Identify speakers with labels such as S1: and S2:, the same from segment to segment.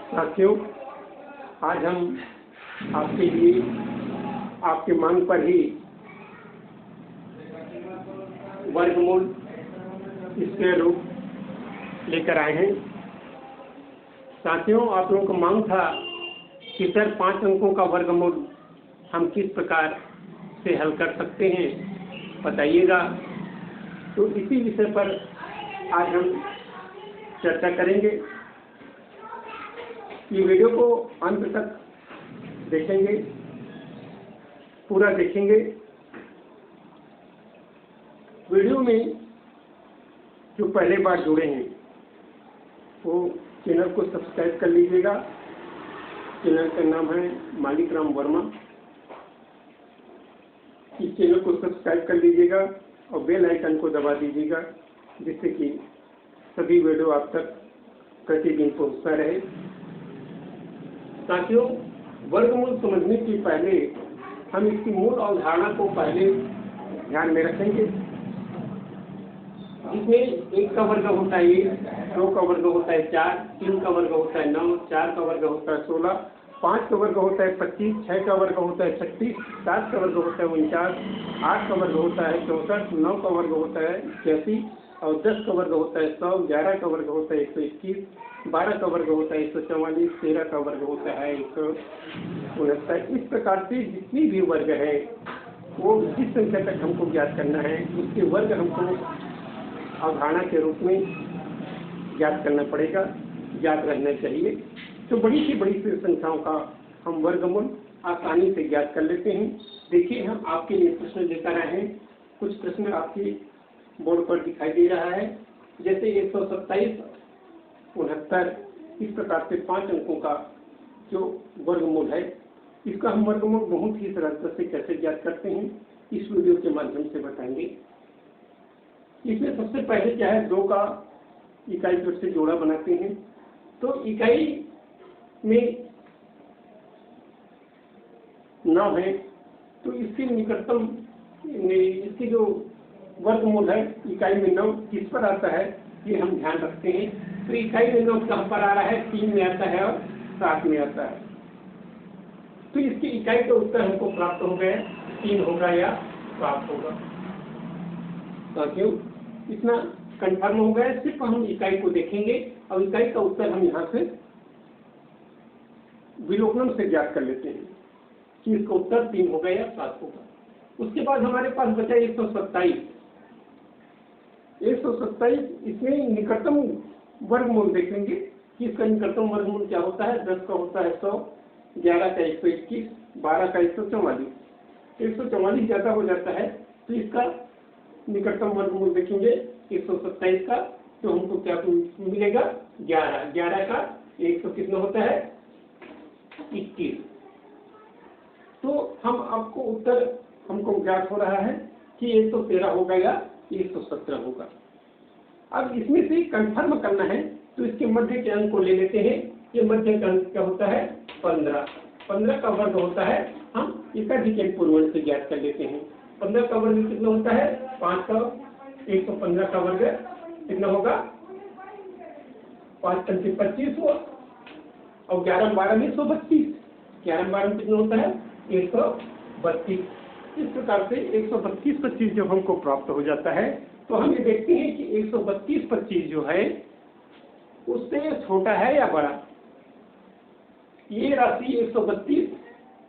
S1: साथियों, आज हम आपके लिए आपके मांग पर ही वर्गमूल स्क्वायर रूट लेकर आए हैं। साथियों, आप लोगों को मांग था कि सर 5 अंकों का वर्गमूल हम किस प्रकार से हल कर सकते हैं, बताइएगा। तो इसी विषय पर आज हम चर्चा करेंगे। ये वीडियो को अंत तक देखेंगे, पूरा देखेंगे। वीडियो में जो पहले बार जुड़े हैं वो चैनल को सब्सक्राइब कर लीजिएगा। चैनल का नाम है मालिक राम वर्मा। इस चैनल को सब्सक्राइब कर लीजिएगा और बेल आइकन को दबा दीजिएगा, जिससे कि सभी वीडियो आप तक प्रतिदिन पहुंचता रहे। साथियों, वर्गमूल समझने के पहले हम इसकी मूल अवधारणा को पहले ध्यान में रखेंगे। जिसमें 1 का वर्ग होता है 1, 2 का वर्ग होता है 4, 3 का वर्ग होता है 9, 4 का वर्ग होता है 16, 5 का वर्ग होता है 25, 6 का वर्ग होता है 36, 7 का वर्ग होता है 49, 8 का वर्ग होता है 64, 9 का वर्ग होता है 81 और 10 का वर्ग होता है 100, 11 का वर्ग होता है 121, 12 का वर्ग होता है 144, 13 का वर्ग होता है 169। इस प्रकार से जितनी भी वर्ग है वो जिस संख्या तक हमको ज्ञात करना है उसके वर्ग हमको अवधारणा के रूप में ज्ञात करना पड़ेगा, ज्ञात रहना चाहिए। तो बड़ी से बड़ी संख्याओं का हम वर्गमूल आसानी से ज्ञात कर लेते हैं। देखिए, हम आपके लिए प्रश्न लेकर आए हैं। कुछ प्रश्न आपके बोर्ड पर दिखाई दे रहा है, जैसे 127, 69, इस प्रकार से 5 अंकों का जो वर्गमूल है, इसका हम वर्गमूल बहुत ही सरलता से कैसे ज्ञात करते हैं इस वीडियो के माध्यम से बताएंगे। इसमें सबसे पहले क्या है, 2 का इकाई जोड़ से जोड़ा बनाते हैं। तो इकाई में 9 है, तो इसके निकटतम इसकी जो वर्गमूल है इकाई में 9 किस पर आता है ये हम ध्यान रखते हैं। तो इकाई में 9 कहाँ पर आ रहा है, 3 में आता है और 7 में आता है। तो इसकी इकाई का उत्तर हमको प्राप्त हो गया, 3 होगा या 7 होगा। साथियों, इतना कंफर्म हो गया। सिर्फ हम इकाई को देखेंगे और इकाई का उत्तर हम यहाँ से विलोपन से ज्ञात कर लेते हैं कि इसका उत्तर 3 होगा या 7 होगा। उसके बाद हमारे पास बचा 127। 127, इसमें निकटतम वर्गमूल देखेंगे कि इसका निकटतम वर्गमूल क्या होता है। 10 का होता है 100, 11 का 121, 12 का 144। 144 ज्यादा हो जाता है, तो इसका निकटतम वर्गमूल देखेंगे 127 का, तो हमको क्या मिलेगा, 11। 11 का 100 कितना होता है, 21। तो हम आपको उत्तर हमको ज्ञात हो रहा है कि 113 होगा या 117 होगा। अब इसमें से कंफर्म करना है तो इसके मध्य के अंक को ले लेते हैं। ये मध्य का अंक क्या होता है, 15। 15 का वर्ग होता है, हम एकाधिक पूर्वण से ज्ञात कर लेते हैं। 15 का वर्ग कितना होता है, 5 का 115 का वर्ग कितना होगा, 5 पंचे 25 हुआ और 11 12 में 132। 11 12 में कितना होता है, 132। इस प्रकार से 132 25 जब हमको प्राप्त हो जाता है तो हम ये देखते हैं कि 132 25 जो है उससे छोटा है या बड़ा। ये राशि 132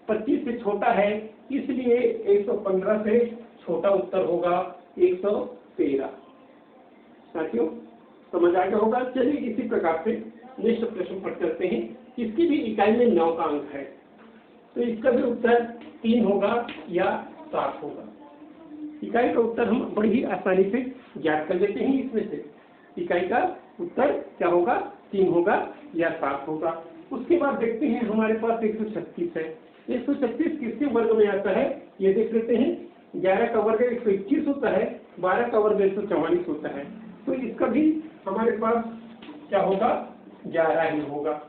S1: 25 से छोटा है, इसलिए 115 से छोटा उत्तर होगा 113। साथियों, समझ आ गया होगा। चलिए इसी प्रकार से नेक्स्ट प्रश्न पर चलते हैं। इसकी भी इकाई में 9 का अंक है, तो इसका भी उत्तर 3 होगा या 7 होगा। इकाई का उत्तर हम बड़ी ही आसानी से ज्ञात कर लेते हैं। इसमें से इकाई का उत्तर क्या होगा, 3 होगा या 7 होगा। उसके बाद देखते हैं हमारे पास 136 है। 136 किसके वर्ग में आता है ये देख लेते हैं। 11 का वर्ग 121 होता है, 12 का वर्ग 144 होता है, तो इसका भी हमारे पास क्या होगा, 11 ही होगा,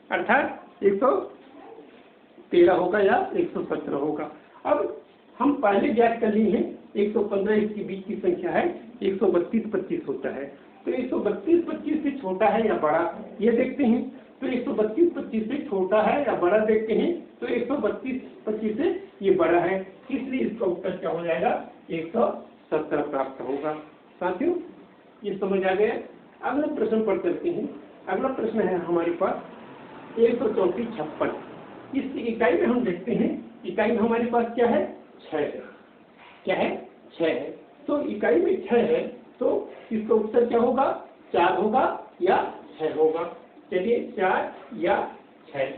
S1: अर्थात 113 होगा या 117 होगा। अब हम पहले ज्ञात कर लिए हैं 115 इसके बीच की संख्या है, 132 25 होता है। तो 132 25 से छोटा है या बड़ा ये देखते हैं। तो 132 25 से छोटा है या बड़ा देखते हैं, तो 132 25 से ये बड़ा है, इसलिए इसका उत्तर क्या हो जाएगा, 117 प्राप्त होगा। साथियों ये समझ आ गया। अगला प्रश्न पर चलते हैं। अगला प्रश्न है हमारे पास 134 56। इस इकाई में हम देखते हैं, इकाई में हमारे पास क्या है, 6 है। क्या है, 6 है। तो इकाई में 6 है, तो इसका उत्तर क्या होगा, 4 होगा या 6 होगा। चलिए 4 या 6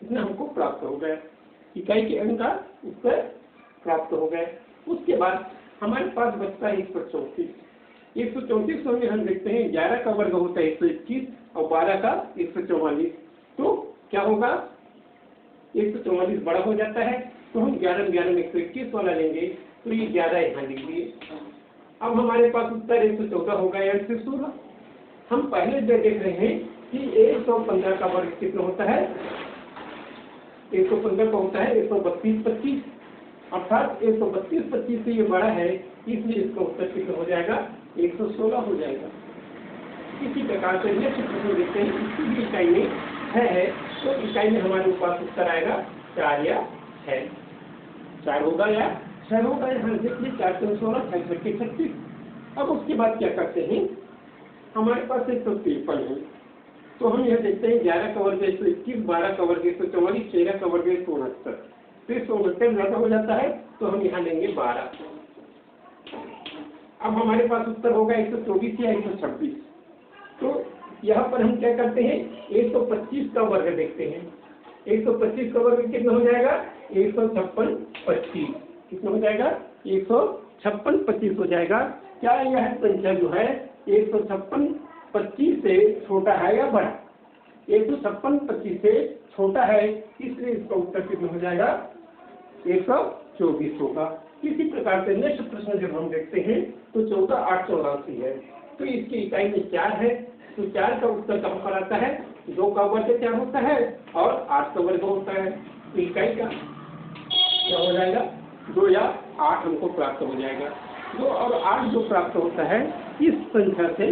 S1: इतना हमको प्राप्त हो गया, इकाई के अंक का उत्तर प्राप्त हो गया। उसके बाद हमारे पास बचता है 134। 134 में हम देखते हैं 11 का वर्ग होता है 121 और 12 का 144। तो क्या होगा, 144 बड़ा हो जाता है, तो हम 11 11 में 121 वाला लेंगे, तो ये 11 यहाँ लिख दिए। अब हमारे पास उत्तर 114 होगा या 116। हम पहले देख रहे हैं कि 115 का वर्ग कितना होता है, 115 का होता है 132 25, अर्थात 132 25 से ये बड़ा है, इसलिए इसका उत्तर कितना हो जाएगा, 116 हो जाएगा। इसी प्रकार से नेक्स्ट प्रश्न देखते हैं, इसकी भी इकाई में 6 है, तो इकाई में हमारे पास उत्तर आएगा 4 या 6। 4 होगा या 6 होगा, यहाँ देखिए 4 से 16 6 6 36। अब उसके बाद क्या करते हैं, हमारे पास 153 है, तो हम यह देखते हैं 11 का वर्ग 121, 12 का वर्ग 144, 13 का वर्ग 169। तो 169 ज्यादा हो जाता है, तो हम यहाँ लेंगे 12। अब हमारे पास उत्तर होगा 124 या 126। तो यहाँ पर हम क्या करते हैं, 125 का वर्ग देखते हैं। 125 का वर्ग कितना हो जाएगा, 156 25। कितना हो जाएगा, 156 25 हो जाएगा। क्या यह संख्या जो है 156 25 से छोटा है या बड़ा, 156 25 से छोटा है, इसलिए इसका उत्तर कितना हो जाएगा, 124 होगा। इसी प्रकार से नेक्स्ट प्रश्न जब हम देखते हैं, तो 14 8 84 है, तो इसकी इकाई में 4 है, तो 4 का उत्तर कहाँ पर आता है, 2 का वर्ग 4 होता है और 8 का वर्ग होता है, तो इकाई का क्या हो जाएगा, 2 या 8 हमको प्राप्त हो जाएगा। 2 और 8 जो प्राप्त होता है इस संख्या से,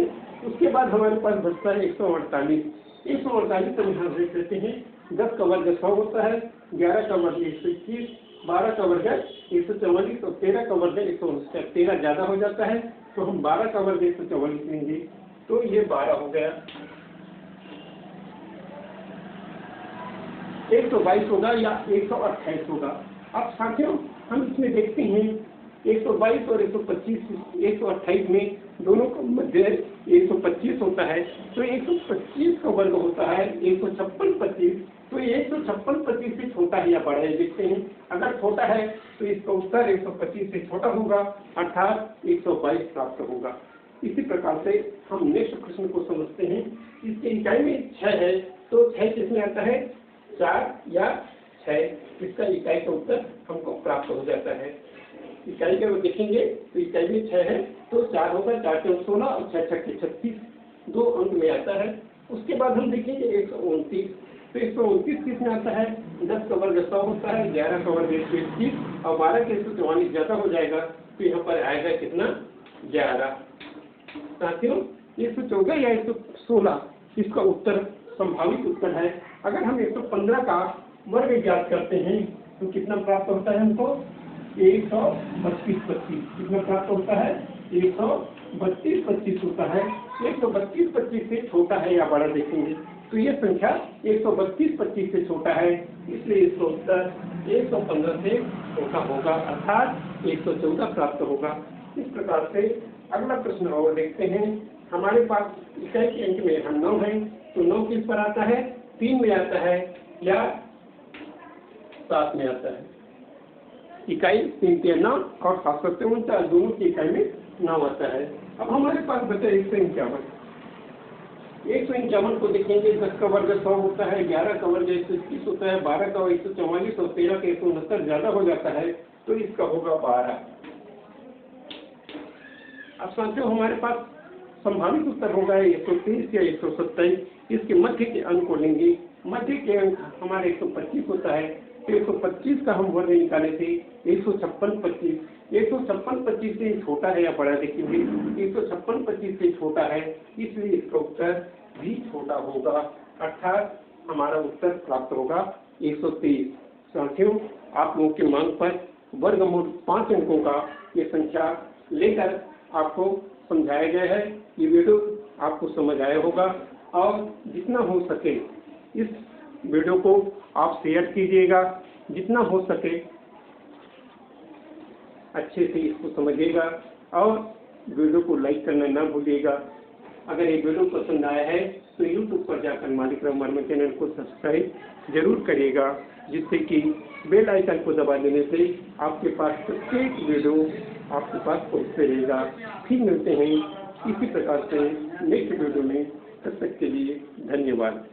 S1: उसके बाद हमारे पास बचता है 148। 148 हम यहाँ देख लेते हैं, 10 का वर्ग 100 होता है, 11 का वर्ग 121, 12 का वर्ग 144 और 13 का वर्ग 169। 13 ज्यादा हो जाता है, तो हम 12 का वर्ग 144 लेंगे, तो ये 12 हो गया। 122 होगा या 128 होगा। अब साथियों हम इसमें देखते हैं 122 और 125, 128 में दोनों का मध्य 125 होता है, तो 125 का वर्ग होता है 156 25। तो 156 25 से छोटा है या बड़ा है देखते हैं, अगर छोटा है तो इसका उत्तर 125 से छोटा होगा, अर्थात 122 प्राप्त होगा। इसी प्रकार से हम नेक्स्ट प्रश्न को समझते हैं। इसकी इकाई में 6 है, तो 6 किसमें आता है, 4 या 6। इसका इकाई का उत्तर हमको प्राप्त हो जाता है। इकाई का देखेंगे तो इकाई में 6 है, तो 4 होगा, 4 से 16 और 6 6 36, 2 अंक में आता है। उसके बाद हम देखेंगे 129, तो 129 किसमें आता है, 10 का वर्ग 100 होता है, 11 का वर्ग 121 और 12 के 144 ज्यादा हो जाएगा, तो यहाँ पर आएगा कितना, 11। साथियों 114 या 116 इसका उत्तर संभावित उत्तर है। अगर हम 115 का वर्ग ज्ञात करते हैं तो कितना प्राप्त होता है हमको, 132 25। कितना प्राप्त होता है, 132 25 होता है। 132 25 से छोटा है या बड़ा देखेंगे, तो ये संख्या 132 25 से छोटा है, इसलिए इसका उत्तर 115 से छोटा होगा, अर्थात 114 प्राप्त होगा। इस प्रकार से अगला प्रश्न और देखते हैं। हमारे पास इकाई के अंक में हम 9 है, तो 9 किस पर आता है, 3 में आता है या 7 में आता है। इकाई 3 के 9 और 7 7 दोनों की इकाई में 9 आता है। अब हमारे पास बचा 151। 151 को देखेंगे, 10 का वर्ग 100 होता है, 11 का वर्ग 121 होता है, 12 का 144 और 13 का 169 ज्यादा हो जाता है, तो इसका होगा 12। अब साथियों हमारे पास संभावित उत्तर होगा 123 या 127। इसके मध्य के अंक को लेंगे, मध्य के अंक हमारे 125 होता है, तो 125 का हम वर्ग निकाले थे 156 25। 156 25 से छोटा है या बड़ा देखेंगे, 156 25 से छोटा है, इसलिए इसका उत्तर भी छोटा होगा, अर्थात हमारा उत्तर प्राप्त होगा 123। साथियों, आप लोगों की मांग पर वर्गमूल 5 अंकों का ये संख्या लेकर आपको समझाया गया है। ये वीडियो आपको समझ आया होगा और जितना हो सके इस वीडियो को आप शेयर कीजिएगा, जितना हो सके अच्छे से इसको समझिएगा और वीडियो को लाइक करना ना भूलिएगा। अगर ये वीडियो पसंद आया है तो यूट्यूब पर जाकर मालिक राम वर्मा चैनल को सब्सक्राइब जरूर करिएगा, जिससे कि बेल आइकन को दबा देने से आपके पास प्रत्येक वीडियो आपके पास पहुँचते रहेगा। फिर मिलते हैं इसी प्रकार से नेक्स्ट वीडियो में, तब तक के लिए धन्यवाद।